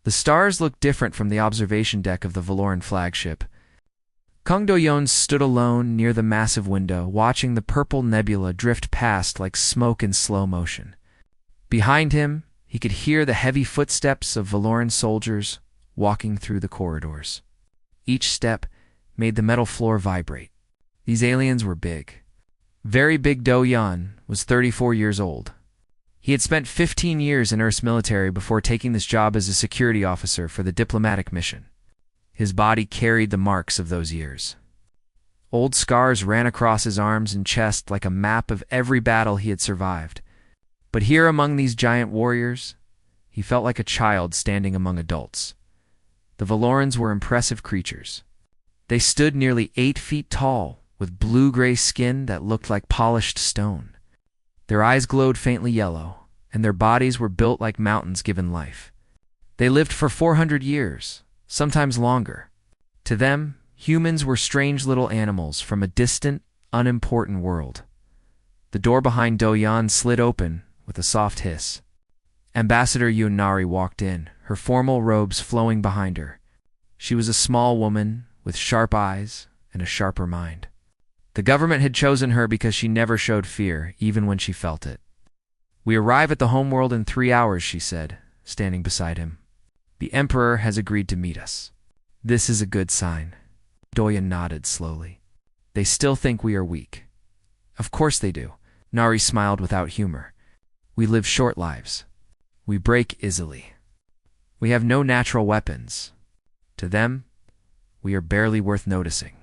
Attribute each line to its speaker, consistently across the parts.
Speaker 1: The stars looked different from the observation deck of the Valoran flagship. Kung Do-yeon stood alone near the massive window, watching the purple nebula drift past like smoke in slow motion. Behind him, he could hear the heavy footsteps of Valoran soldiers walking through the corridors. Each step made the metal floor vibrate. These aliens were big. Very Big Do-yeon was 34 years old. He had spent 15 years in Earth's military before taking this job as a security officer for the diplomatic mission. His body carried the marks of those years. Old scars ran across his arms and chest like a map of every battle he had survived. But here among these giant warriors, he felt like a child standing among adults. The Valorans were impressive creatures. They stood nearly 8 feet tall, with blue-gray skin that looked like polished stone. Their eyes glowed faintly yellow, and their bodies were built like mountains given life. They lived for 400 years, sometimes longer. To them, humans were strange little animals from a distant, unimportant world. The door behind Do-yeon slid open with a soft hiss. Ambassador Yunari walked in, her formal robes flowing behind her. She was a small woman with sharp eyes and a sharper mind. The government had chosen her because she never showed fear, even when she felt it. "We arrive at the homeworld in 3 hours," she said, standing beside him. "The Emperor has agreed to meet us. This is a good sign." Do-yeon nodded slowly. "They still think we are weak." "Of course they do." Nari smiled without humor. "We live short lives. We break easily. We have no natural weapons. To them, we are barely worth noticing."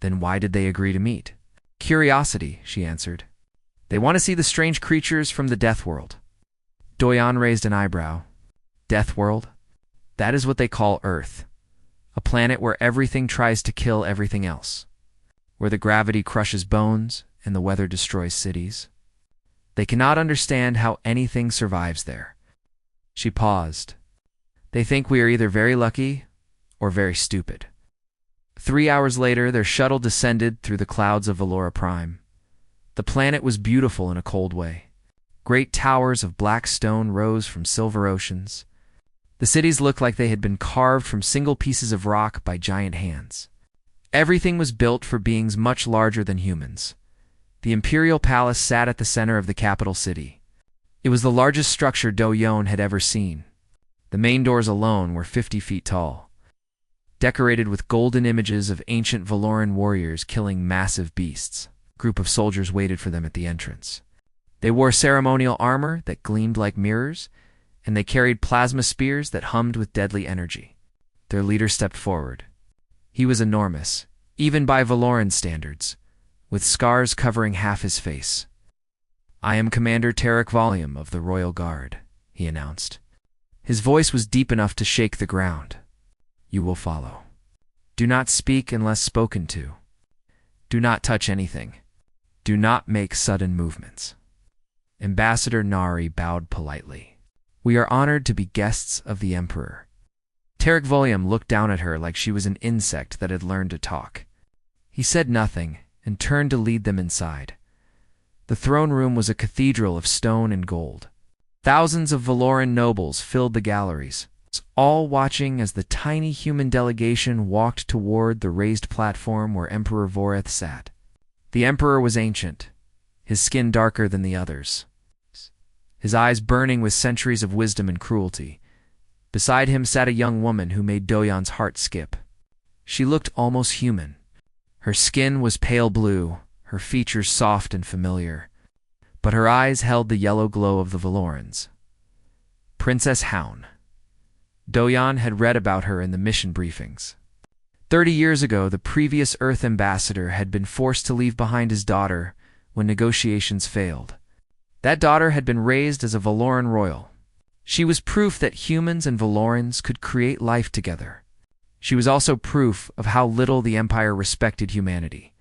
Speaker 1: "Then why did they agree to meet?" "Curiosity," she answered. "They want to see the strange creatures from the Death World." Do-yeon raised an eyebrow. "Death World? That is what they call Earth. A planet where everything tries to kill everything else. Where the gravity crushes bones and the weather destroys cities. They cannot understand how anything survives there." She paused. "They think we are either very lucky or very stupid." 3 hours later, their shuttle descended through the clouds of Valora Prime. The planet was beautiful in a cold way. Great towers of black stone rose from silver oceans. The cities looked like they had been carved from single pieces of rock by giant hands. Everything was built for beings much larger than humans. The Imperial Palace sat at the center of the capital city. It was the largest structure Do-yeon had ever seen. The main doors alone were 50 feet tall, decorated with golden images of ancient Valoran warriors killing massive beasts. A group of soldiers waited for them at the entrance. They wore ceremonial armor that gleamed like mirrors, and they carried plasma spears that hummed with deadly energy. Their leader stepped forward. He was enormous, even by Valoran standards, with scars covering half his face. "I am Commander Tarek Volume of the Royal Guard," he announced. His voice was deep enough to shake the ground. "You will follow. Do not speak unless spoken to. Do not touch anything. Do not make sudden movements." Ambassador Nari bowed politely. "We are honored to be guests of the Emperor." Tarek Volume looked down at her like she was an insect that had learned to talk. He said nothing and turned to lead them inside. The throne room was a cathedral of stone and gold. Thousands of Valoran nobles filled the galleries, all watching as the tiny human delegation walked toward the raised platform where Emperor Voreth sat. The Emperor was ancient, his skin darker than the others, his eyes burning with centuries of wisdom and cruelty. Beside him sat a young woman who made Do-yeon's heart skip. She looked almost human. Her skin was pale blue, her features soft and familiar, but her eyes held the yellow glow of the Valorans. Princess Haun. Do-yeon had read about her in the mission briefings. 30 years ago, the previous Earth ambassador had been forced to leave behind his daughter when negotiations failed. That daughter had been raised as a Valoran royal. She was proof that humans and Valorans could create life together. She was also proof of how little the Empire respected humanity.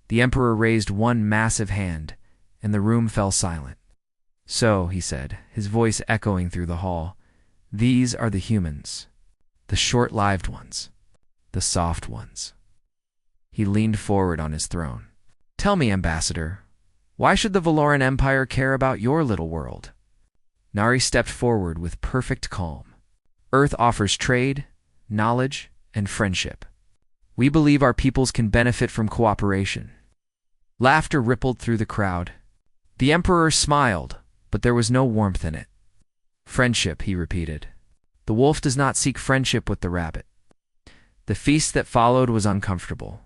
Speaker 1: The Emperor raised one massive hand, and the room fell silent. "So," he said, his voice echoing through the hall, "these are the humans, the short-lived ones, the soft ones." He leaned forward on his throne. "Tell me, Ambassador, why should the Valoran Empire care about your little world?" Nari stepped forward with perfect calm. Earth offers trade, knowledge, and friendship. We believe our peoples can benefit from cooperation." Laughter rippled through the crowd. The Emperor smiled, but there was no warmth in it. "Friendship," he repeated. "The wolf does not seek friendship with the rabbit." The feast that followed was uncomfortable.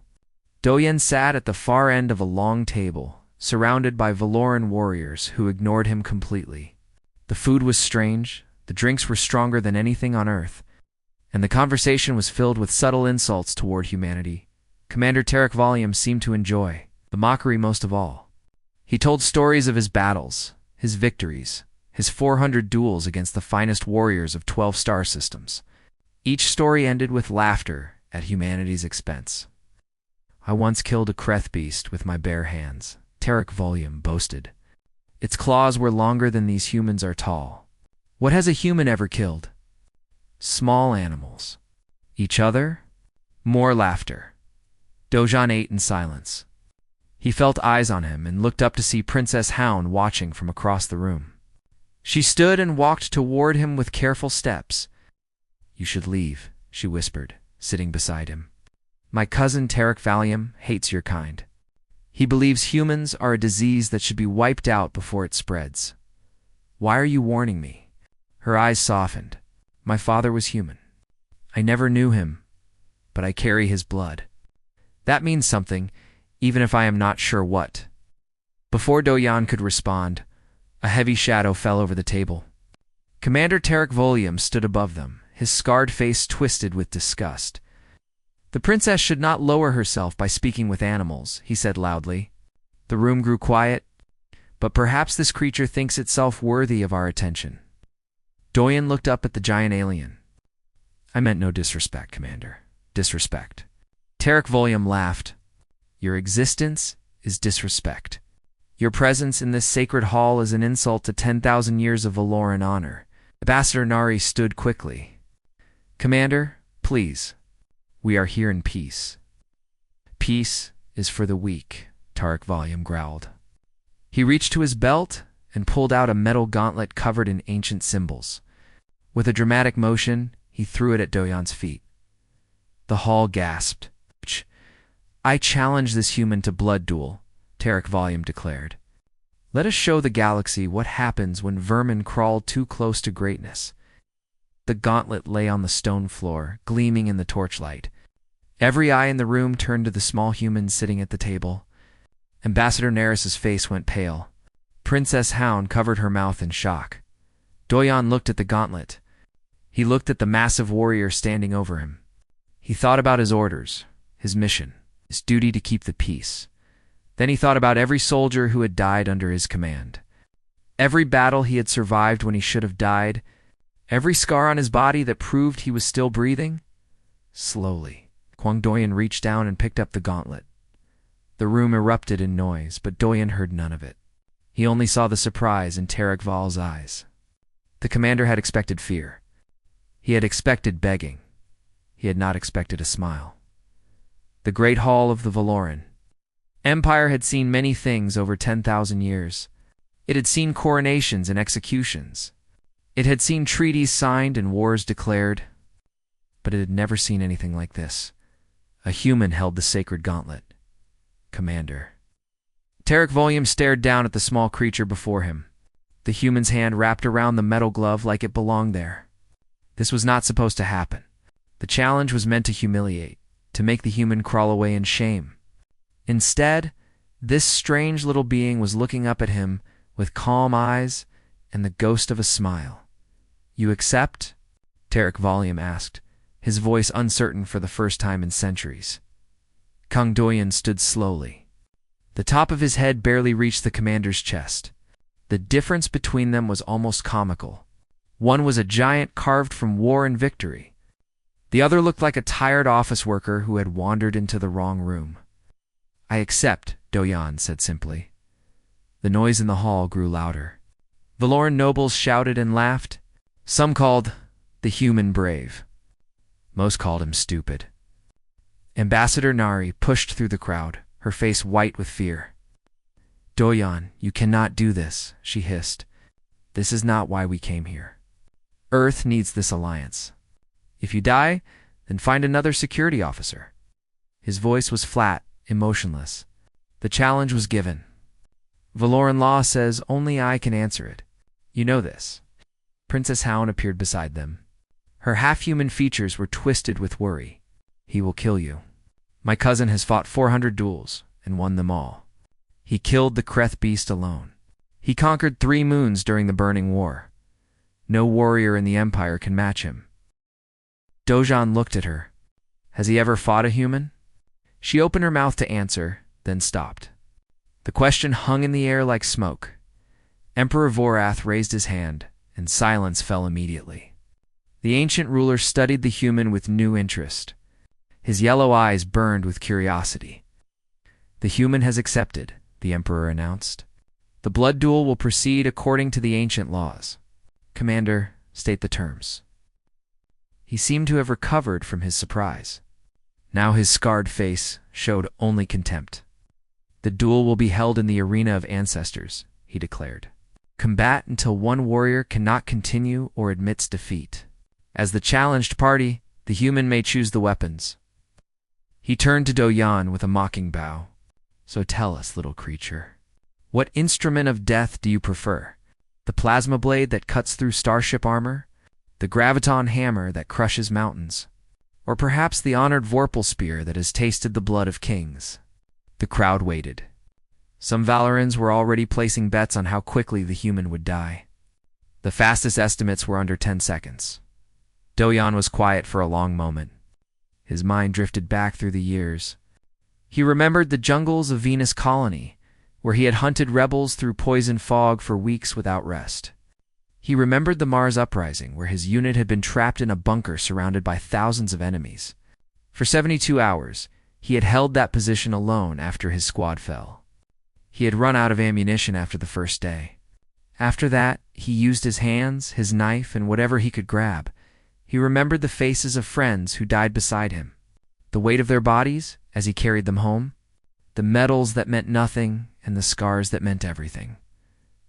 Speaker 1: Doyen sat at the far end of a long table, surrounded by Valoran warriors who ignored him completely. The food was strange, the drinks were stronger than anything on Earth, and the conversation was filled with subtle insults toward humanity. Commander Tarek Volume seemed to enjoy the mockery most of all. He told stories of his battles, his victories, his 400 duels against the finest warriors of 12 star systems. Each story ended with laughter at humanity's expense. "I once killed a Kreth beast with my bare hands," Tarek Volume boasted. "Its claws were longer than these humans are tall. What has a human ever killed? Small animals. Each other?" More laughter. Dojan ate in silence. He felt eyes on him and looked up to see Princess Hound watching from across the room. She stood and walked toward him with careful steps. "You should leave," she whispered, sitting beside him. "My cousin Tarek Volume hates your kind. He believes humans are a disease that should be wiped out before it spreads. Why are you warning me?" Her eyes softened. "My father was human. I never knew him, but I carry his blood. That means something, even if I am not sure what." Before Doyan could respond, a heavy shadow fell over the table. Commander Tarek Volume stood above them, his scarred face twisted with disgust. "The princess should not lower herself by speaking with animals," he said loudly. The room grew quiet, but perhaps this creature thinks itself worthy of our attention. Doyen looked up at the giant alien. "I meant no disrespect, Commander. Disrespect." Tarek Volume laughed. "Your existence is disrespect. Your presence in this sacred hall is an insult to 10,000 years of Valoran honor." Ambassador Nari stood quickly. "Commander, please. We are here in peace." "Peace is for the weak," Tarek Volume growled. He reached to his belt and pulled out a metal gauntlet covered in ancient symbols. With a dramatic motion, he threw it at Doyan's feet. The hall gasped. "I challenge this human to blood duel," Tarek Volume declared. "Let us show the galaxy what happens when vermin crawl too close to greatness." The gauntlet lay on the stone floor, gleaming in the torchlight. Every eye in the room turned to the small human sitting at the table. Ambassador Neris's face went pale. Princess Hound covered her mouth in shock. Doyan looked at the gauntlet. He looked at the massive warrior standing over him. He thought about his orders, his mission, his duty to keep the peace. Then he thought about every soldier who had died under his command. Every battle he had survived when he should have died. Every scar on his body that proved he was still breathing. Slowly, Kwang Doyen reached down and picked up the gauntlet. The room erupted in noise, but Doyen heard none of it. He only saw the surprise in Tarek Val's eyes. The commander had expected fear. He had expected begging. He had not expected a smile. The great hall of the Valoran. Empire had seen many things over 10,000 years. It had seen coronations and executions. It had seen treaties signed and wars declared. But it had never seen anything like this. A human held the sacred gauntlet. Commander. Tarek Volume stared down at the small creature before him. The human's hand wrapped around the metal glove like it belonged there. This was not supposed to happen. The challenge was meant to humiliate, to make the human crawl away in shame. Instead, this strange little being was looking up at him with calm eyes and the ghost of a smile. "You accept?" Tarek Volume asked, his voice uncertain for the first time in centuries. Kang Doyen stood slowly. The top of his head barely reached the commander's chest. The difference between them was almost comical. One was a giant carved from war and victory. The other looked like a tired office worker who had wandered into the wrong room. "I accept," Doyan said simply. The noise in the hall grew louder. Valoran nobles shouted and laughed. Some called the human brave. Most called him stupid. Ambassador Nari pushed through the crowd, her face white with fear. "Doyan, you cannot do this," she hissed. "This is not why we came here." Earth needs this alliance. If you die, then find another security officer. His voice was flat, emotionless. The challenge was given. Valoran law says only I can answer it. You know this. Princess Hound appeared beside them. Her half-human features were twisted with worry. He will kill you. My cousin has fought 400 duels and won them all. He killed the Kreth beast alone. He conquered 3 moons during the Burning War. No warrior in the Empire can match him. Dojan looked at her. Has he ever fought a human? She opened her mouth to answer, then stopped. The question hung in the air like smoke. Emperor Vorath raised his hand, and silence fell immediately. The ancient ruler studied the human with new interest. His yellow eyes burned with curiosity. The human has accepted, the Emperor announced. The blood duel will proceed according to the ancient laws. Commander, state the terms. He seemed to have recovered from his surprise. Now his scarred face showed only contempt. The duel will be held in the arena of ancestors, he declared. Combat until one warrior cannot continue or admits defeat. As the challenged party, the human may choose the weapons. He turned to Doyan with a mocking bow. So tell us, little creature, what instrument of death do you prefer? The plasma blade that cuts through starship armor? The graviton hammer that crushes mountains? Or perhaps the honored Vorpal spear that has tasted the blood of kings? The crowd waited. Some Valorans were already placing bets on how quickly the human would die. The fastest estimates were under 10 seconds. Doyan was quiet for a long moment. His mind drifted back through the years. He remembered the jungles of Venus Colony, where he had hunted rebels through poison fog for weeks without rest. He remembered the Mars Uprising, where his unit had been trapped in a bunker surrounded by thousands of enemies. For 72 hours, he had held that position alone after his squad fell. He had run out of ammunition after the first day. After that, he used his hands, his knife, and whatever he could grab. He remembered the faces of friends who died beside him, the weight of their bodies as he carried them home, the medals that meant nothing and the scars that meant everything.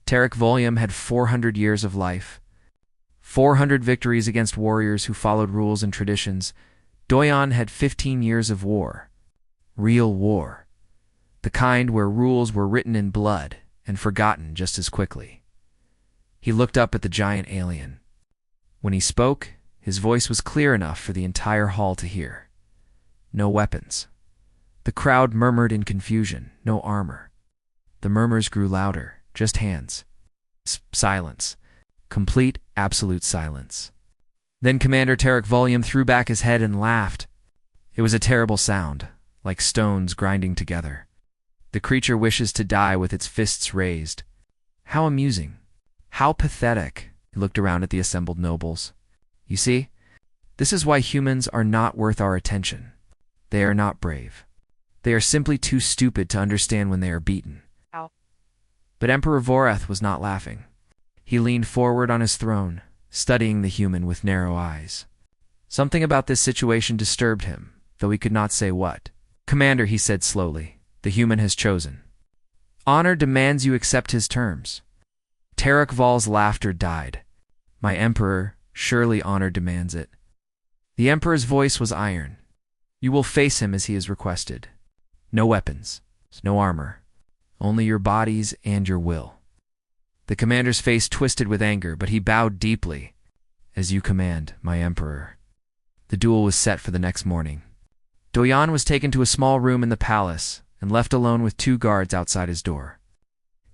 Speaker 1: Tarek Volyum had 400 years of life, 400 victories against warriors who followed rules and traditions. Doyan had 15 years of war. Real war. The kind where rules were written in blood and forgotten just as quickly. He looked up at the giant alien. When he spoke, his voice was clear enough for the entire hall to hear. No weapons. The crowd murmured in confusion. No armor. The murmurs grew louder. Just hands. Silence. Complete, absolute silence. Then Commander Tarek Volyum threw back his head and laughed. It was a terrible sound, like stones grinding together. The creature wishes to die with its fists raised. How amusing. How pathetic. He looked around at the assembled nobles. You see, this is why humans are not worth our attention. They are not brave. They are simply too stupid to understand when they are beaten.
Speaker 2: Ow.
Speaker 1: But Emperor Vorath was not laughing. He leaned forward on his throne, studying the human with narrow eyes. Something about this situation disturbed him, though he could not say what. Commander, he said slowly, the human has chosen. Honor demands you accept his terms. Tarek Vol's laughter died. My emperor, surely honor demands it. The emperor's voice was iron. You will face him as he has requested. No weapons, no armor, only your bodies and your will. The commander's face twisted with anger, but he bowed deeply. As you command, my emperor. The duel was set for the next morning. Doyan was taken to a small room in the palace and left alone with 2 guards outside his door.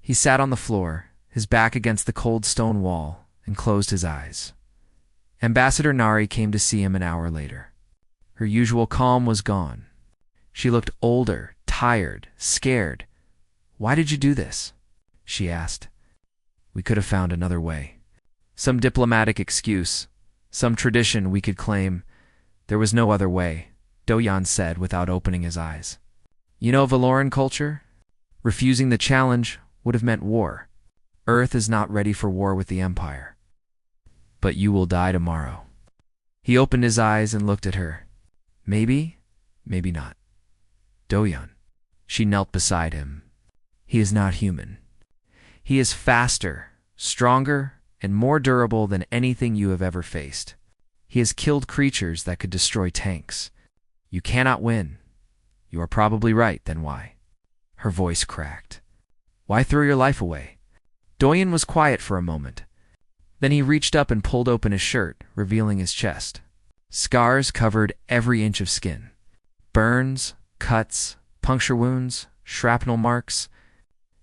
Speaker 1: He sat on the floor, his back against the cold stone wall, and closed his eyes. Ambassador Nari came to see him an hour later. Her usual calm was gone. She looked older, tired, scared. Why did you do this? She asked. We could have found another way. Some diplomatic excuse, some tradition we could claim. There was no other way, Doyan said without opening his eyes. You know Valoran culture? Refusing the challenge would have meant war. Earth is not ready for war with the Empire. But you will die tomorrow. He opened his eyes and looked at her. Maybe, maybe not. Doyan. She knelt beside him. He is not human. He is faster, stronger, and more durable than anything you have ever faced. He has killed creatures that could destroy tanks. You cannot win. You are probably right, then why? Her voice cracked. Why throw your life away? Doyen was quiet for a moment. Then he reached up and pulled open his shirt, revealing his chest. Scars covered every inch of skin. Burns, cuts, puncture wounds, shrapnel marks.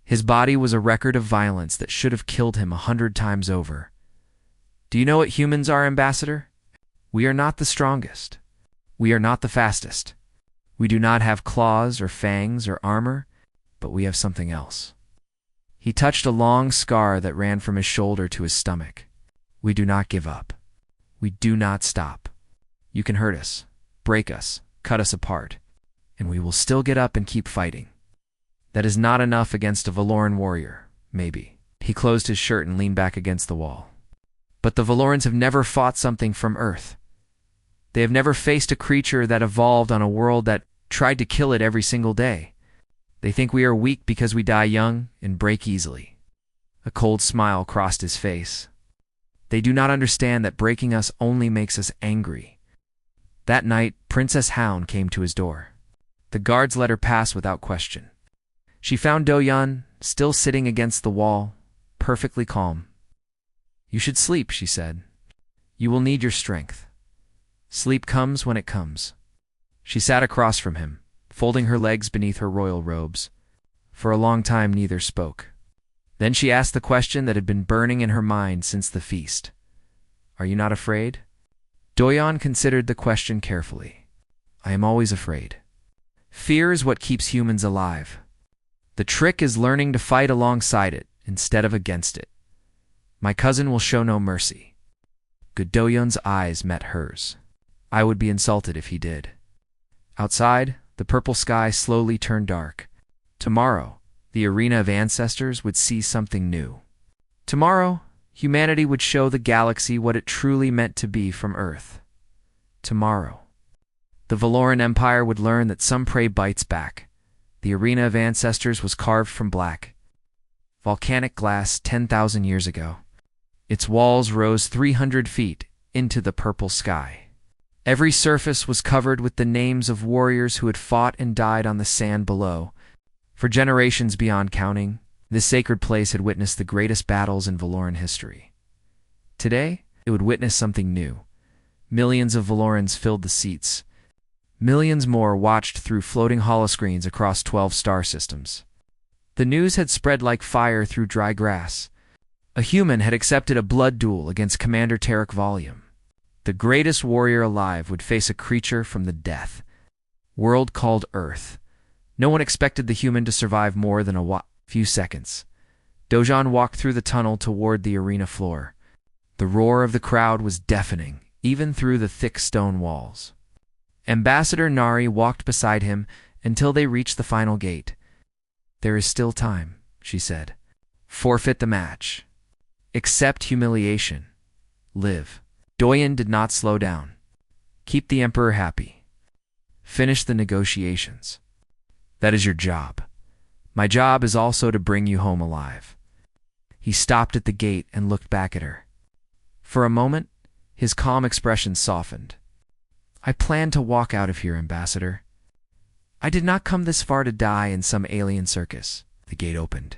Speaker 1: His body was a record of violence that should have killed him 100 times over. Do you know what humans are, Ambassador? We are not the strongest. We are not the fastest. We do not have claws or fangs or armor, but we have something else. He touched a long scar that ran from his shoulder to his stomach. We do not give up. We do not stop. You can hurt us, break us, cut us apart, and we will still get up and keep fighting. That is not enough against a Valoran warrior, maybe. He closed his shirt and leaned back against the wall. But the Valorans have never fought something from Earth. They have never faced a creature that evolved on a world that tried to kill it every single day. They think we are weak because we die young and break easily. A cold smile crossed his face. They do not understand that breaking us only makes us angry. That night, Princess Hound came to his door. The guards let her pass without question. She found Doyan still sitting against the wall, perfectly calm. You should sleep, she said. You will need your strength. Sleep comes when it comes. She sat across from him, folding her legs beneath her royal robes. For a long time neither spoke. Then she asked the question that had been burning in her mind since the feast. Are you not afraid? Doyan considered the question carefully. I am always afraid. Fear is what keeps humans alive. The trick is learning to fight alongside it instead of against it. My cousin will show no mercy. Doyan's eyes met hers. I would be insulted if he did. Outside, the purple sky slowly turned dark. Tomorrow, the arena of ancestors would see something new. Tomorrow, humanity would show the galaxy what it truly meant to be from Earth. Tomorrow, the Valoran Empire would learn that some prey bites back. The arena of ancestors was carved from black, volcanic glass 10,000 years ago. Its walls rose 300 feet into the purple sky. Every surface was covered with the names of warriors who had fought and died on the sand below. For generations beyond counting, this sacred place had witnessed the greatest battles in Valoran history. Today, it would witness something new. Millions of Valorans filled the seats. Millions more watched through floating holoscreens across 12 star systems. The news had spread like fire through dry grass. A human had accepted a blood duel against Commander Tarek Volume. The greatest warrior alive would face a creature from the death world called Earth. No one expected the human to survive more than a few seconds. Dojan walked through the tunnel toward the arena floor. The roar of the crowd was deafening, even through the thick stone walls. Ambassador Nari walked beside him until they reached the final gate. There is still time, she said. Forfeit the match. Accept humiliation. Live. Doyen did not slow down. Keep the Emperor happy. Finish the negotiations. That is your job. My job is also to bring you home alive. He stopped at the gate and looked back at her. For a moment, his calm expression softened. I plan to walk out of here, Ambassador. I did not come this far to die in some alien circus. The gate opened.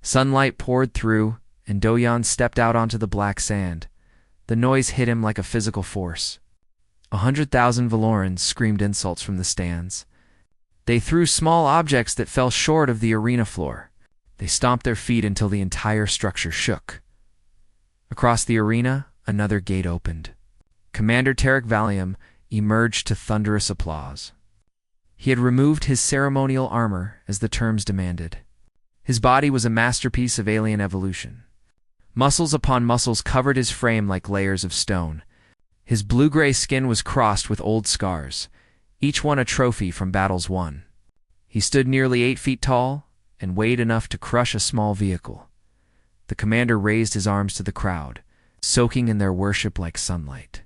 Speaker 1: Sunlight poured through, and Doyan stepped out onto the black sand. The noise hit him like a physical force. 100,000 Valorans screamed insults from the stands. They threw small objects that fell short of the arena floor. They stomped their feet until the entire structure shook. Across the arena, another gate opened. Commander Tarek Valium emerged to thunderous applause. He had removed his ceremonial armor as the terms demanded. His body was a masterpiece of alien evolution. Muscles upon muscles covered his frame like layers of stone. His blue-gray skin was crossed with old scars, each one a trophy from battles won. He stood nearly 8 feet tall and weighed enough to crush a small vehicle. The commander raised his arms to the crowd, soaking in their worship like sunlight.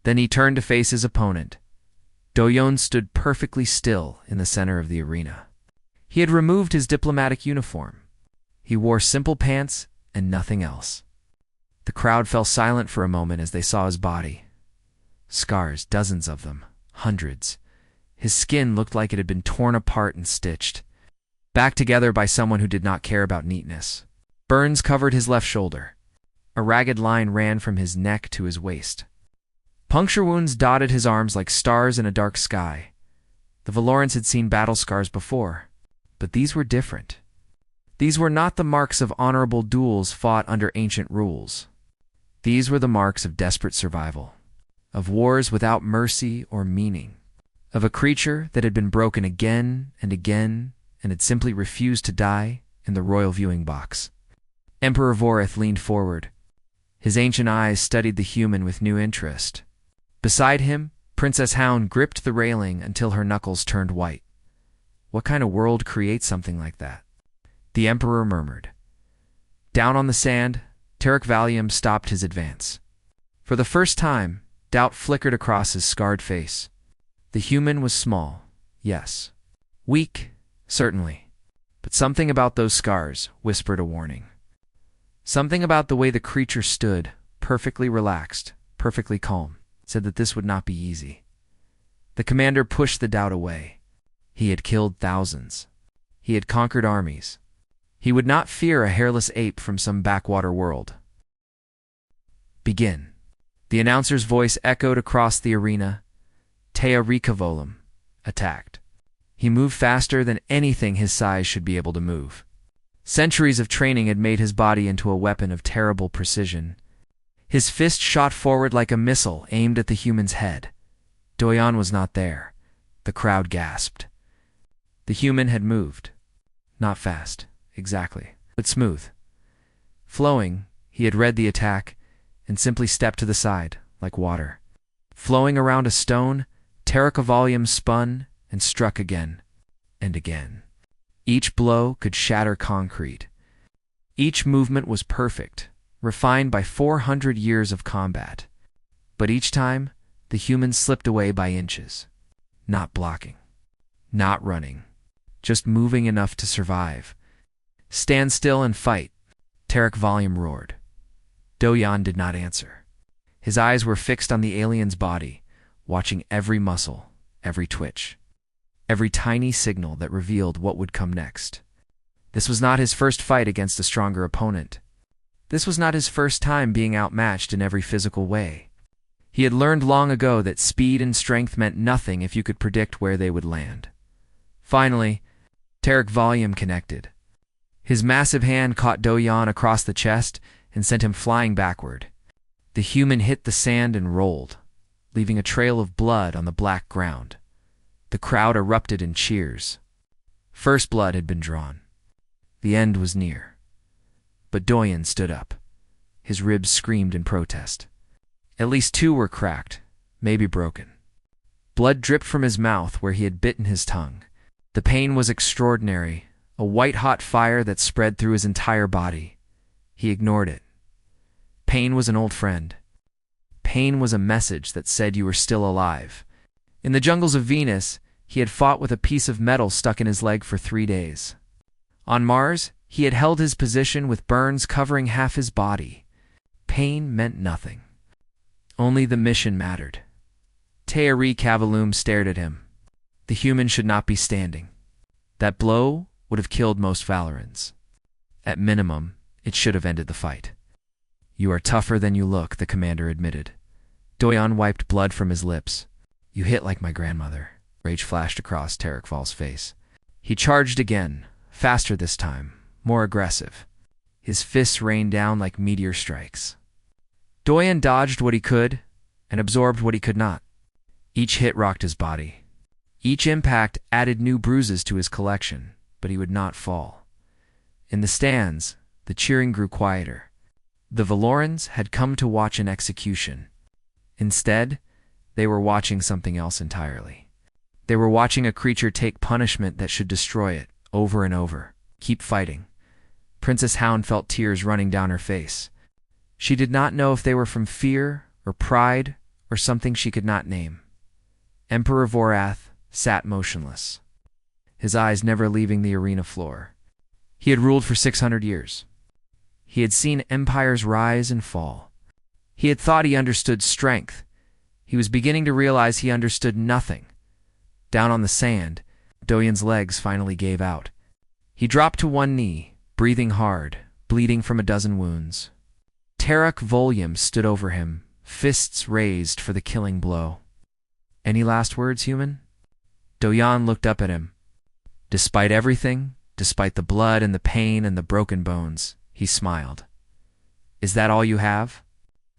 Speaker 1: Then he turned to face his opponent. Doyon stood perfectly still in the center of the arena. He had removed his diplomatic uniform. He wore simple pants and nothing else. The crowd fell silent for a moment as they saw his body. Scars, dozens of them, hundreds. His skin looked like it had been torn apart and stitched, back together by someone who did not care about neatness. Burns covered his left shoulder. A ragged line ran from his neck to his waist. Puncture wounds dotted his arms like stars in a dark sky. The Valorans had seen battle scars before, but these were different. These were not the marks of honorable duels fought under ancient rules. These were the marks of desperate survival, of wars without mercy or meaning, of a creature that had been broken again and again and had simply refused to die in the royal viewing box. Emperor Vorith leaned forward. His ancient eyes studied the human with new interest. Beside him, Princess Hound gripped the railing until her knuckles turned white. What kind of world creates something like that? The Emperor murmured. Down on the sand, Tarek Valium stopped his advance. For the first time, doubt flickered across his scarred face. The human was small, yes. Weak, certainly. But something about those scars whispered a warning. Something about the way the creature stood, perfectly relaxed, perfectly calm, said that this would not be easy. The commander pushed the doubt away. He had killed thousands. He had conquered armies. He would not fear a hairless ape from some backwater world. Begin. The announcer's voice echoed across the arena. Tea Rikavolum attacked. He moved faster than anything his size should be able to move. Centuries of training had made his body into a weapon of terrible precision. His fist shot forward like a missile aimed at the human's head. Doyan was not there. The crowd gasped. The human had moved. Not fast, exactly, but smooth. Flowing, he had read the attack and simply stepped to the side, like water. Flowing around a stone, Terracavalium spun and struck again and again. Each blow could shatter concrete. Each movement was perfect, refined by 400 years of combat. But each time, the human slipped away by inches. Not blocking. Not running. Just moving enough to survive. Stand still and fight, Terracavalium roared. Doyan did not answer. His eyes were fixed on the alien's body, watching every muscle, every twitch, every tiny signal that revealed what would come next. This was not his first fight against a stronger opponent. This was not his first time being outmatched in every physical way. He had learned long ago that speed and strength meant nothing if you could predict where they would land. Finally, Terracavalium connected. His massive hand caught Doyan across the chest and sent him flying backward. The human hit the sand and rolled, leaving a trail of blood on the black ground. The crowd erupted in cheers. First blood had been drawn. The end was near. But Doyan stood up. His ribs screamed in protest. At least 2 were cracked, maybe broken. Blood dripped from his mouth where he had bitten his tongue. The pain was extraordinary, a white-hot fire that spread through his entire body. He ignored it. Pain was an old friend. Pain was a message that said you were still alive. In the jungles of Venus, he had fought with a piece of metal stuck in his leg for 3 days. On Mars, he had held his position with burns covering half his body. Pain meant nothing. Only the mission mattered. Teari Cavaloom stared at him. The human should not be standing. That blow would have killed most Valorans. At minimum, it should have ended the fight. You are tougher than you look, the commander admitted. Doyan wiped blood from his lips. You hit like my grandmother. Rage flashed across Terracval's face. He charged again, faster this time, more aggressive. His fists rained down like meteor strikes. Doyan dodged what he could and absorbed what he could not. Each hit rocked his body. Each impact added new bruises to his collection, but he would not fall. In the stands, the cheering grew quieter. The Valorans had come to watch an execution. Instead, they were watching something else entirely. They were watching a creature take punishment that should destroy it, over and over. Keep fighting. Princess Hound felt tears running down her face. She did not know if they were from fear, or pride, or something she could not name. Emperor Vorath sat motionless, his eyes never leaving the arena floor. He had ruled for 600 years. He had seen empires rise and fall. He had thought he understood strength. He was beginning to realize he understood nothing. Down on the sand, Doyen's legs finally gave out. He dropped to one knee, breathing hard, bleeding from a dozen wounds. Tarek Volyum stood over him, fists raised for the killing blow. "Any last words, human?" Doyen looked up at him. Despite everything, despite the blood and the pain and the broken bones, he smiled. "Is that all you have?"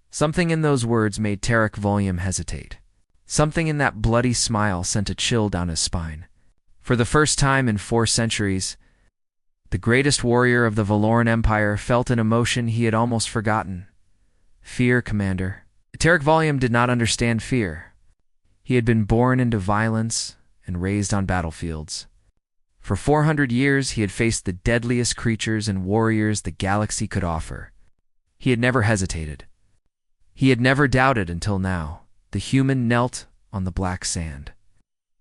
Speaker 1: Something in those words made Tarek Volyum hesitate. Something in that bloody smile sent a chill down his spine. For the first time in 4 centuries, the greatest warrior of the Valoran Empire felt an emotion he had almost forgotten. "Fear, Commander." Tarek Volyum did not understand fear. He had been born into violence and raised on battlefields. For 400 years, he had faced the deadliest creatures and warriors the galaxy could offer. He had never hesitated. He had never doubted until now. The human knelt on the black sand,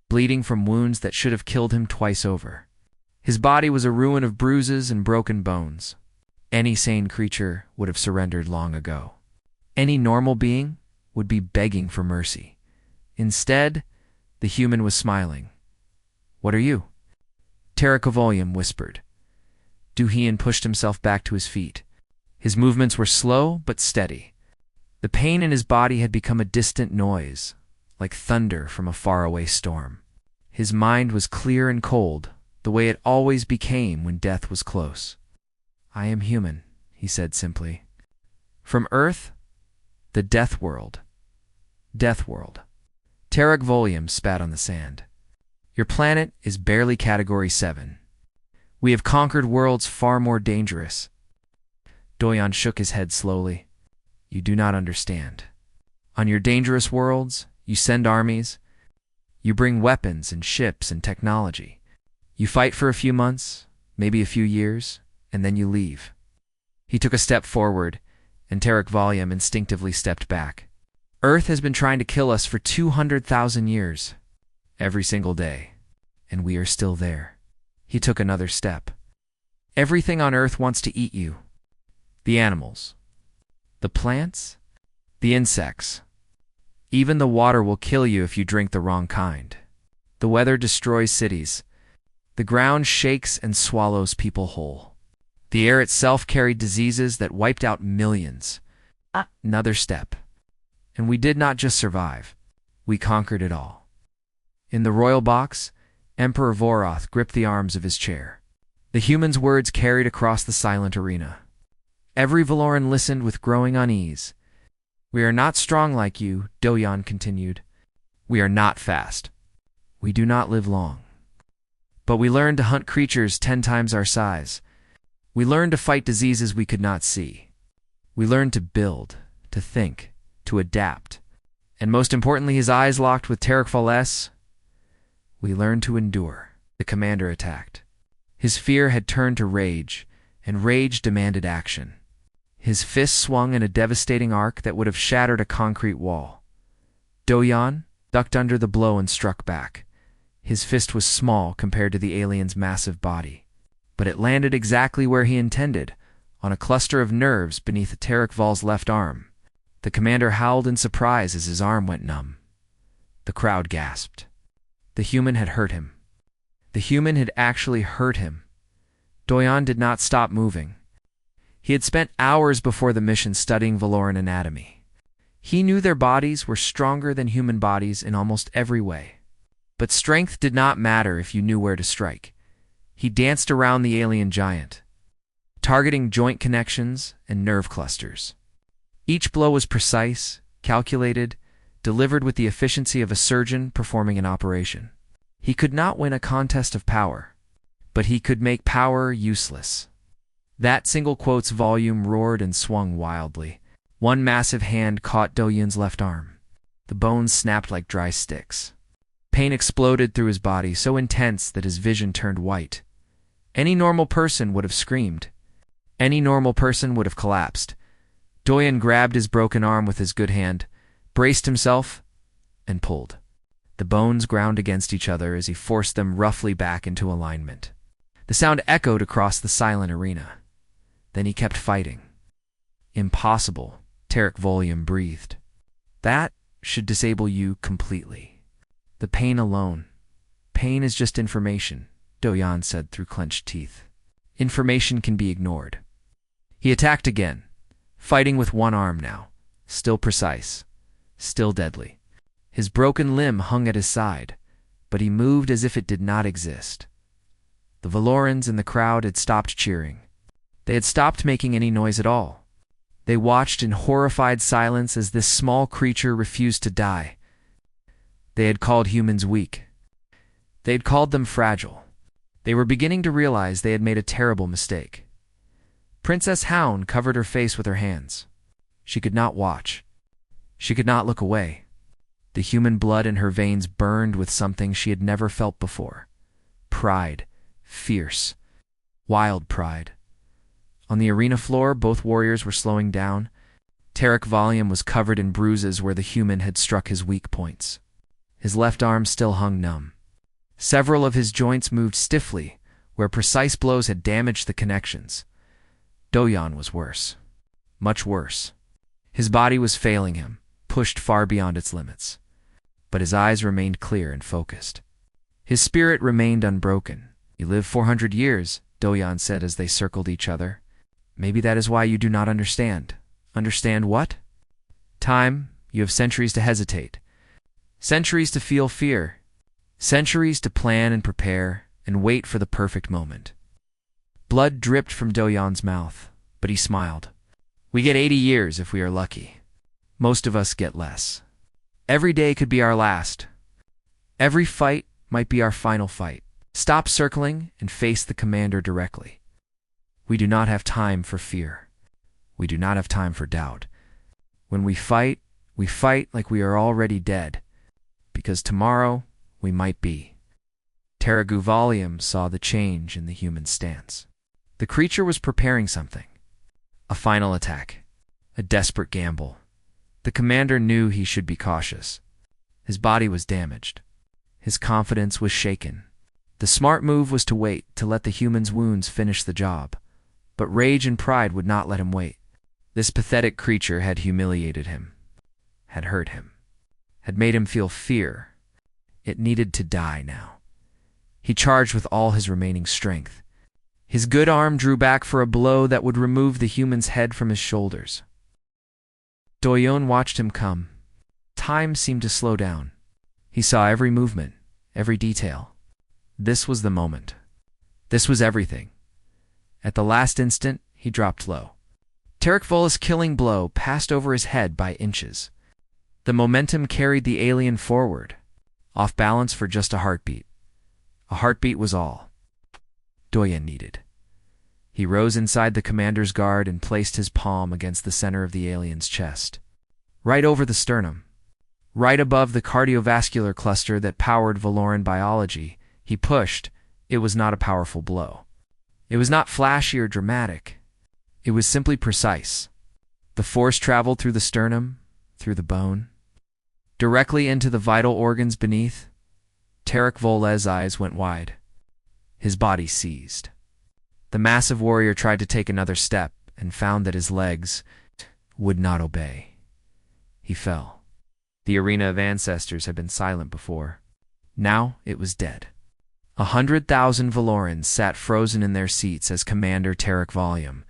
Speaker 1: bleeding from wounds that should have killed him twice over. His body was a ruin of bruises and broken bones. Any sane creature would have surrendered long ago. Any normal being would be begging for mercy. Instead, the human was smiling. "What are you?" Tarek Volyum whispered. Duhian pushed himself back to his feet. His movements were slow but steady. The pain in his body had become a distant noise, like thunder from a faraway storm. His mind was clear and cold, the way it always became when death was close. "I am human," he said simply. "From Earth, the Death World." Death World. Tarek Volyum spat on the sand. "Your planet is barely Category 7. We have conquered worlds far more dangerous." Doyen shook his head slowly. "You do not understand. On your dangerous worlds, you send armies. You bring weapons and ships and technology. You fight for a few months, maybe a few years, and then you leave." He took a step forward, and Tarek Volyum instinctively stepped back. "Earth has been trying to kill us for 200,000 years, every single day, and we are still there." He took another step. "Everything on Earth wants to eat you. The animals, the plants, the insects. Even the water will kill you if you drink the wrong kind. The weather destroys cities. The ground shakes and swallows people whole. The air itself carried diseases that wiped out millions." Another step. "And we did not just survive. We conquered it all." In the royal box, Emperor Voroth gripped the arms of his chair. The human's words carried across the silent arena. Every Valoran listened with growing unease. "We are not strong like you," Doyen continued. "We are not fast. We do not live long. But we learned to hunt creatures 10 times our size. We learned to fight diseases we could not see. We learned to build, to think, to adapt. And most importantly," his eyes locked with Tarek Volyum, "we learned to endure." The commander attacked. His fear had turned to rage, and rage demanded action. His fist swung in a devastating arc that would have shattered a concrete wall. Doyen ducked under the blow and struck back. His fist was small compared to the alien's massive body, but it landed exactly where he intended, on a cluster of nerves beneath Tarek Vol's left arm. The commander howled in surprise as his arm went numb. The crowd gasped. The human had hurt him. The human had actually hurt him. Doyen did not stop moving. He had spent hours before the mission studying Valoran anatomy. He knew their bodies were stronger than human bodies in almost every way. But strength did not matter if you knew where to strike. He danced around the alien giant, targeting joint connections and nerve clusters. Each blow was precise, calculated, delivered with the efficiency of a surgeon performing an operation. He could not win a contest of power, but he could make power useless. That single quote's volume roared and swung wildly. One massive hand caught Doyen's left arm. The bones snapped like dry sticks. Pain exploded through his body, so intense that his vision turned white. Any normal person would have screamed. Any normal person would have collapsed. Doyen grabbed his broken arm with his good hand, braced himself, and pulled. The bones ground against each other as he forced them roughly back into alignment. The sound echoed across the silent arena. Then he kept fighting. Impossible, Tarek Volium breathed. That should disable you completely. The pain alone. Pain is just information, Doyan said through clenched teeth. Information can be ignored. He attacked again, fighting with one arm now, still precise, still deadly. His broken limb hung at his side, but he moved as if it did not exist. The Valorans in the crowd had stopped cheering. They had stopped making any noise at all. They watched in horrified silence as this small creature refused to die. They had called humans weak. They had called them fragile. They were beginning to realize they had made a terrible mistake. Princess Hound covered her face with her hands. She could not watch. She could not look away. The human blood in her veins burned with something she had never felt before. Pride. Fierce. Wild pride. On the arena floor, both warriors were slowing down. Tarek Volium was covered in bruises where the human had struck his weak points. His left arm still hung numb. Several of his joints moved stiffly, where precise blows had damaged the connections. Doyan was worse. Much worse. His body was failing him, pushed far beyond its limits. But his eyes remained clear and focused. His spirit remained unbroken. You live 400 years, Doyan said as they circled each other. Maybe that is why you do not understand. Understand what? Time, you have centuries to hesitate. Centuries to feel fear. Centuries to plan and prepare and wait for the perfect moment. Blood dripped from Doyan's mouth, but he smiled. We get 80 years if we are lucky. Most of us get less. Every day could be our last. Every fight might be our final fight. Stop circling and face the commander directly. We do not have time for fear. We do not have time for doubt. When we fight like we are already dead, because tomorrow we might be. Taragu Volium saw the change in the human stance. The creature was preparing something. A final attack. A desperate gamble. The commander knew he should be cautious. His body was damaged. His confidence was shaken. The smart move was to wait, to let the human's wounds finish the job. But rage and pride would not let him wait. This pathetic creature had humiliated him, had hurt him, had made him feel fear. It needed to die now. He charged with all his remaining strength. His good arm drew back for a blow that would remove the human's head from his shoulders. Doyon watched him come. Time seemed to slow down. He saw every movement, every detail. This was the moment. This was everything. At the last instant, he dropped low. Tarek Vol's killing blow passed over his head by inches. The momentum carried the alien forward, off balance for just a heartbeat. A heartbeat was all Doyan needed. He rose inside the commander's guard and placed his palm against the center of the alien's chest. Right over the sternum. Right above the cardiovascular cluster that powered Valoran biology, he pushed. It was not a powerful blow. It was not flashy or dramatic. It was simply precise. The force traveled through the sternum, through the bone, directly into the vital organs beneath. Tarek Vol's eyes went wide. His body seized. The massive warrior tried to take another step and found that his legs would not obey. He fell. The arena of ancestors had been silent before. Now it was dead. 100,000 Valorans sat frozen in their seats as Commander Tarek Volium,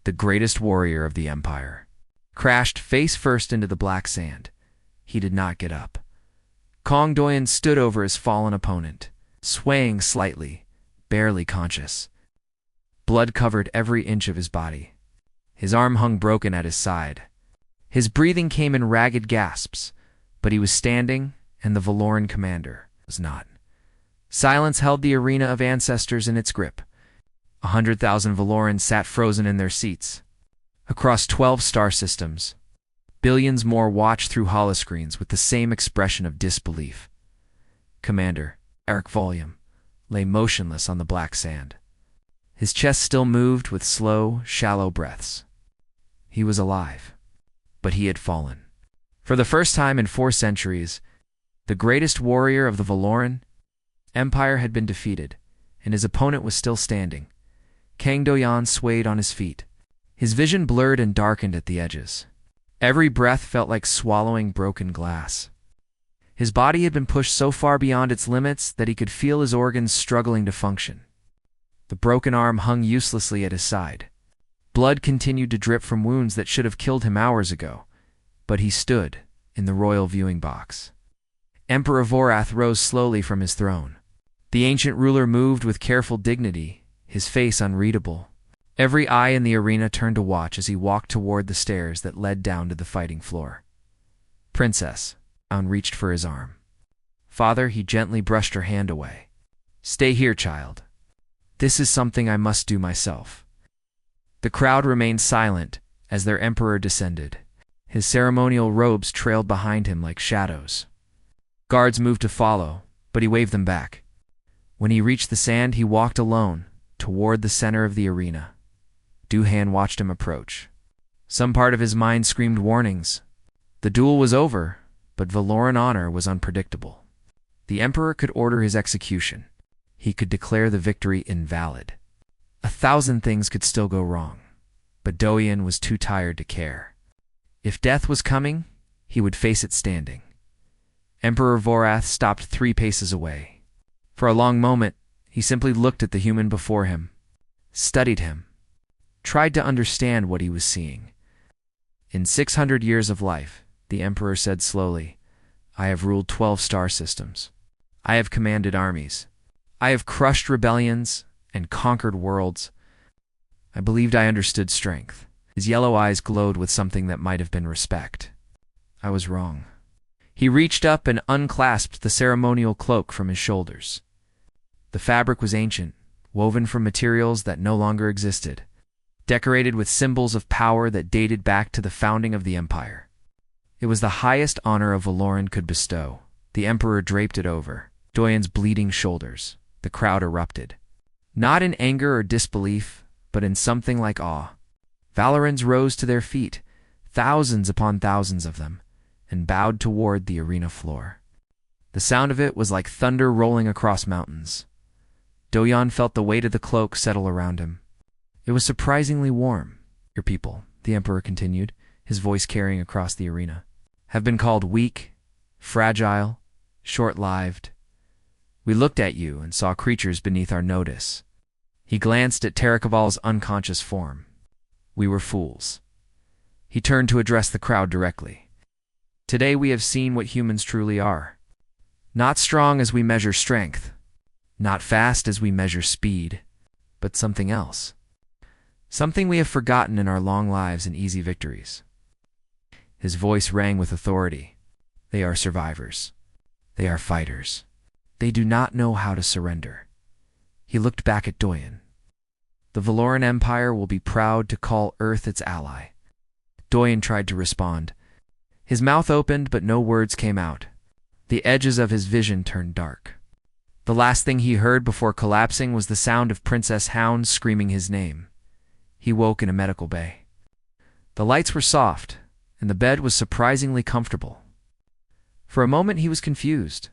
Speaker 1: the greatest warrior of the Empire, crashed face first into the black sand. He did not get up. Kong Doyan stood over his fallen opponent, swaying slightly, barely conscious. Blood covered every inch of his body. His arm hung broken at his side. His breathing came in ragged gasps, but he was standing, and the Valoran commander was not. Silence held the arena of ancestors in its grip. 100,000 Valorans sat frozen in their seats. Across 12 star systems, billions more watched through holoscreens with the same expression of disbelief. Commander Tarek Volium lay motionless on the black sand. His chest still moved with slow, shallow breaths. He was alive, but he had fallen. For the first time in 4 centuries, the greatest warrior of the Valoran Empire had been defeated, and his opponent was still standing. Kang Doyan swayed on his feet, His vision blurred and darkened at the edges. Every breath felt like swallowing broken glass. His body had been pushed so far beyond its limits that he could feel his organs struggling to function. The broken arm hung uselessly at his side. Blood continued to drip from wounds that should have killed him hours ago, but he stood in the royal viewing box. Emperor Vorath rose slowly from his throne. The ancient ruler moved with careful dignity, his face unreadable. Every eye in the arena turned to watch as he walked toward the stairs that led down to the fighting floor. Princess, Aun reached for his arm. Father, he gently brushed her hand away. Stay here, child. This is something I must do myself. The crowd remained silent as their emperor descended. His ceremonial robes trailed behind him like shadows. Guards moved to follow, but he waved them back. When he reached the sand, he walked alone toward the center of the arena. Duhan watched him approach. Some part of his mind screamed warnings. The duel was over, but Valoran honor was unpredictable. The emperor could order his execution. He could declare the victory invalid. 1,000 things could still go wrong, but Doyan was too tired to care. If death was coming, he would face it standing. Emperor Vorath stopped 3 paces away. For a long moment, he simply looked at the human before him, studied him, tried to understand what he was seeing. In 600 years of life, the emperor said slowly, I have ruled 12 star systems. I have commanded armies. I have crushed rebellions and conquered worlds. I believed I understood strength. His yellow eyes glowed with something that might have been respect. I was wrong. He reached up and unclasped the ceremonial cloak from his shoulders. The fabric was ancient, woven from materials that no longer existed, decorated with symbols of power that dated back to the founding of the empire. It was the highest honor a Valoran could bestow. The emperor draped it over Doyan's bleeding shoulders. The crowd erupted. Not in anger or disbelief, but in something like awe. Valorans rose to their feet, thousands upon thousands of them, and bowed toward the arena floor. The sound of it was like thunder rolling across mountains. Doyan felt the weight of the cloak settle around him. It was surprisingly warm. Your people, the emperor continued, his voice carrying across the arena, have been called weak, fragile, short-lived. We looked at you and saw creatures beneath our notice. He glanced at Terakaval's unconscious form. We were fools. He turned to address the crowd directly. Today we have seen what humans truly are. Not strong as we measure strength, not fast as we measure speed, but something else. Something we have forgotten in our long lives and easy victories. His voice rang with authority. They are survivors. They are fighters. They do not know how to surrender. He looked back at Doyan. The Valoran Empire will be proud to call Earth its ally. Doyan tried to respond. His mouth opened, but no words came out. The edges of his vision turned dark. The last thing he heard before collapsing was the sound of Princess Hound screaming his name. He woke in a medical bay. The lights were soft, and the bed was surprisingly comfortable. For a moment he was confused.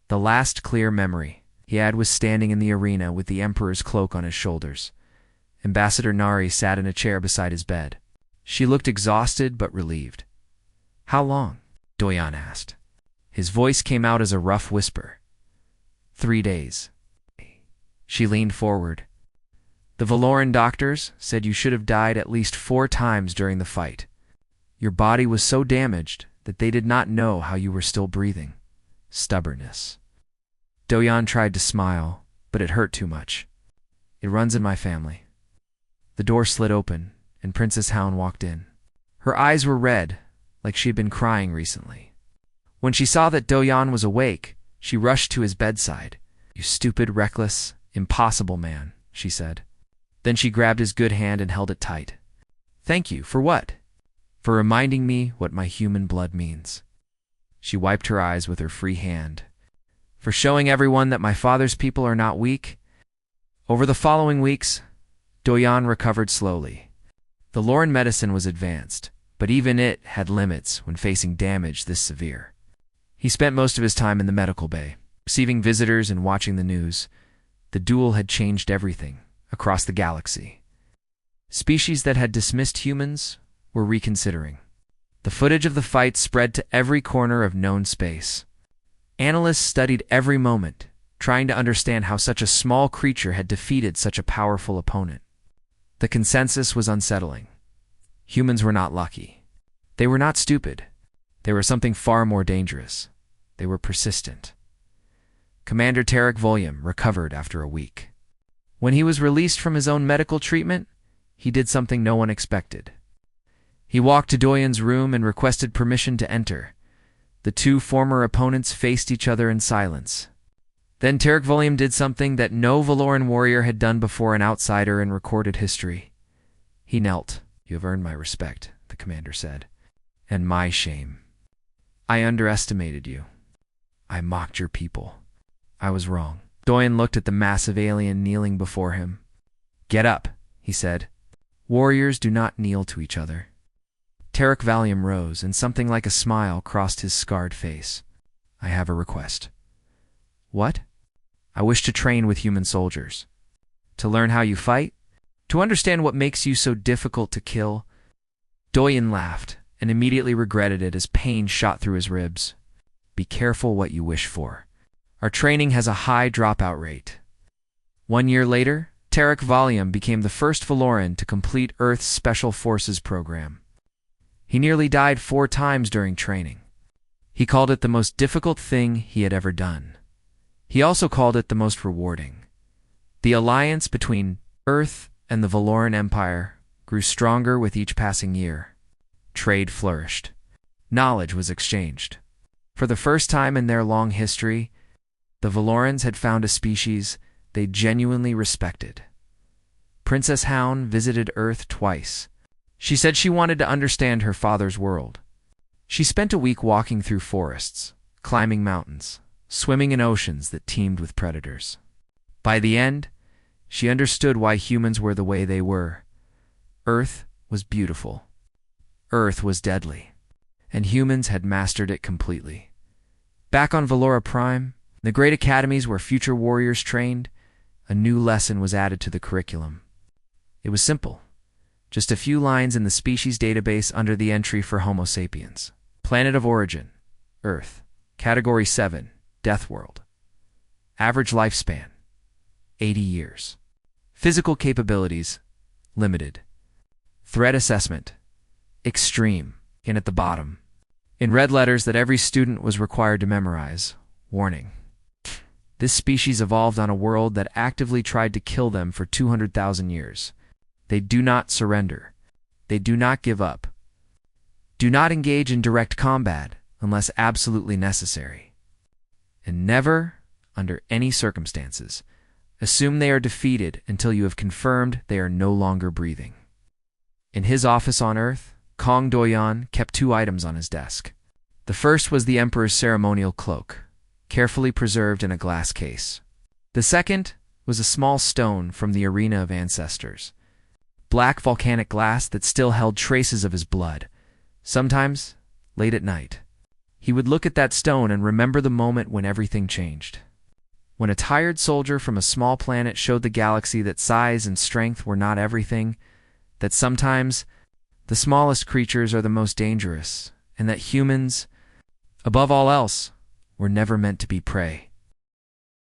Speaker 1: The last clear memory he had was standing in the arena with the Emperor's cloak on his shoulders. Ambassador Nari sat in a chair beside his bed. She looked exhausted but relieved. How long? Doyan asked. His voice came out as a rough whisper. 3 days. She leaned forward. The Valoran doctors said you should have died at least 4 times during the fight. Your body was so damaged that they did not know how you were still breathing. Stubbornness. Doyan tried to smile, but it hurt too much. It runs in my family. The door slid open, and Princess Hound walked in. Her eyes were red, like she had been crying recently. When she saw that Doyan was awake, she rushed to his bedside. You stupid, reckless, impossible man, she said. Then she grabbed his good hand and held it tight. Thank you, for what? For reminding me what my human blood means. She wiped her eyes with her free hand. For showing everyone that my father's people are not weak. Over the following weeks, Doyan recovered slowly. The Loran medicine was advanced, but even it had limits when facing damage this severe. He spent most of his time in the medical bay, receiving visitors and watching the news. The duel had changed everything across the galaxy. Species that had dismissed humans were reconsidering. The footage of the fight spread to every corner of known space. Analysts studied every moment, trying to understand how such a small creature had defeated such a powerful opponent. The consensus was unsettling. Humans were not lucky. They were not stupid. They were something far more dangerous. They were persistent. Commander Tarek Volyum recovered after a week. When he was released from his own medical treatment, he did something no one expected. He walked to Doyen's room and requested permission to enter. The two former opponents faced each other in silence. Then Tarek Volyum did something that no Valoran warrior had done before an outsider in recorded history. He knelt. "You have earned my respect," the commander said. "And my shame. I underestimated you. I mocked your people. I was wrong." Doyen looked at the massive alien kneeling before him. "Get up," he said. "Warriors do not kneel to each other." Tarek Volyum rose, and something like a smile crossed his scarred face. "I have a request." "What?" "I wish to train with human soldiers. To learn how you fight? To understand what makes you so difficult to kill?" Doyen laughed, and immediately regretted it as pain shot through his ribs. "Be careful what you wish for. Our training has a high dropout rate." 1 year later, Tarek Volyum became the first Valoran to complete Earth's Special Forces program. He nearly died 4 times during training. He called it the most difficult thing he had ever done. He also called it the most rewarding. The alliance between Earth and the Valoran Empire grew stronger with each passing year. Trade flourished. Knowledge was exchanged. For the first time in their long history, the Valorans had found a species they genuinely respected. Princess Hound visited Earth twice. She said she wanted to understand her father's world. She spent a week walking through forests, climbing mountains, swimming in oceans that teemed with predators. By the end, she understood why humans were the way they were. Earth was beautiful. Earth was deadly. And humans had mastered it completely. Back on Valora Prime, the great academies where future warriors trained, a new lesson was added to the curriculum. It was simple. Just a few lines in the species database under the entry for Homo sapiens. Planet of origin, Earth. Category 7, Death World. Average lifespan, 80 years. Physical capabilities, limited. Threat assessment, extreme, and at the bottom, in red letters that every student was required to memorize, warning. This species evolved on a world that actively tried to kill them for 200,000 years. They do not surrender. They do not give up. Do not engage in direct combat unless absolutely necessary. And never, under any circumstances, assume they are defeated until you have confirmed they are no longer breathing. In his office on Earth, Kong Doyan kept 2 items on his desk. The first was the Emperor's ceremonial cloak, carefully preserved in a glass case. The second was a small stone from the Arena of Ancestors, black volcanic glass that still held traces of his blood. Sometimes, late at night, he would look at that stone and remember the moment when everything changed. When a tired soldier from a small planet showed the galaxy that size and strength were not everything, that sometimes the smallest creatures are the most dangerous, and that humans, above all else, were never meant to be prey.